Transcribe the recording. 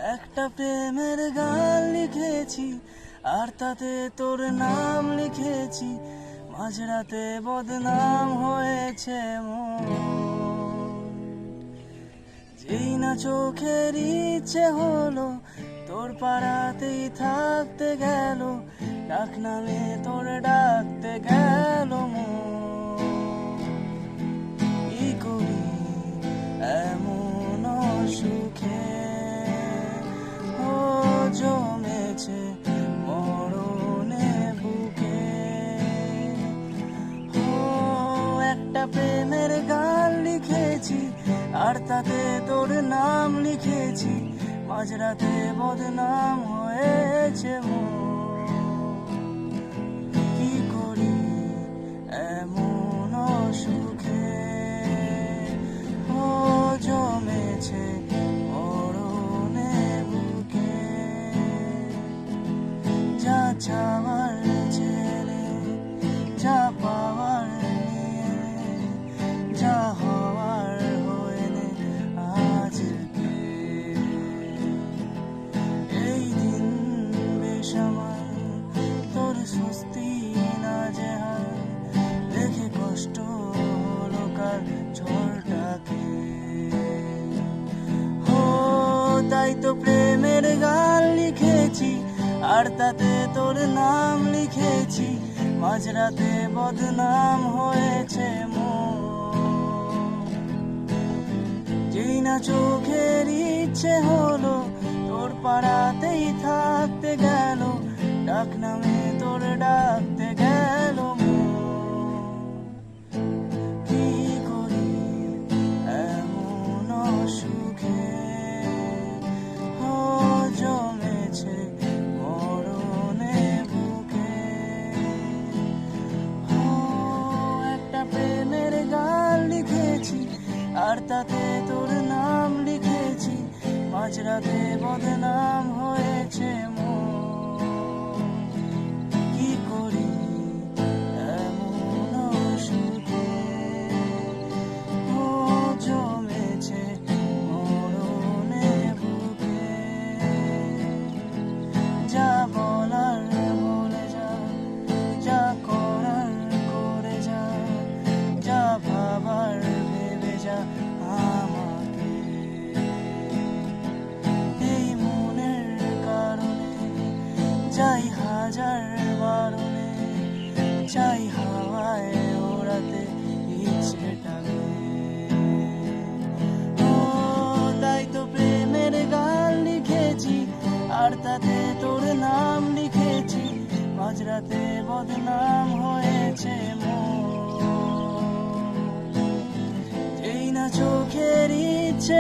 একটা প্রেমের গান লিখেছি আর তাতে তোর নাম লিখেছি, মাঝরাতে বদনাম হয়েছে মন। যেই না চোখের ইচ্ছে হলো তোর পাড়াতেই থাকতে গেল, ডাক নামে তোর ডাকতে গেল মন। কি করি এমন সুখে ও জমেছে মরণে বুকে। ও একটা প্রেমের গান লিখেছি আর তাতে তোর নাম লিখেছি, মাঝরাতে বদনাম হয়েছে মন। কি করি এমন সুখে ও জমেছে মরণে বুকে। যা চাওয়ার ছেড়ে যা পাওয়ার নিয়ে, যা হওয়ার হয়নি আজকে। এই দিন বেসামাল তোর স্বস্তি না যে হার, দেখে কষ্ট হলো কার ঝড়টাকে। ও তাই তো প্রেমের গান লিখেছি আর তাতে তোর নাম লিখেছি, মাঝরাতে বদনাম হয়েছে মন। যেই না চোখের ইচ্ছে হলো তোর পাড়াতেই থাকতে গেল, ডাক নামে তোর ডাকতে গেল মন। কি করি এমন সুখে ও জমেছে মরণে বুকে। ও একটা প্রেমের গান লিখেছি আর তাতে তোর নাম লিখেছি, মাঝরাতে বদনাম হয়েছে মন। কি করি এমন সুখে ও জমেছে মরণে বুকে। যা বলার বলে যা, যা করার করে যা, যা ভাবার ভেবে যা আমাকে। এই মনের কারণে যাই হাজার বারণে, চাই হাওয়ায় ওড়াতে ইচ্ছেটাকে। ও তাই তো প্রেমের গান লিখেছি আর তাতে তোর নাম লিখেছি, মাঝরাতে বদনাম হয়েছে মন। যেই না চোখের ইচ্ছে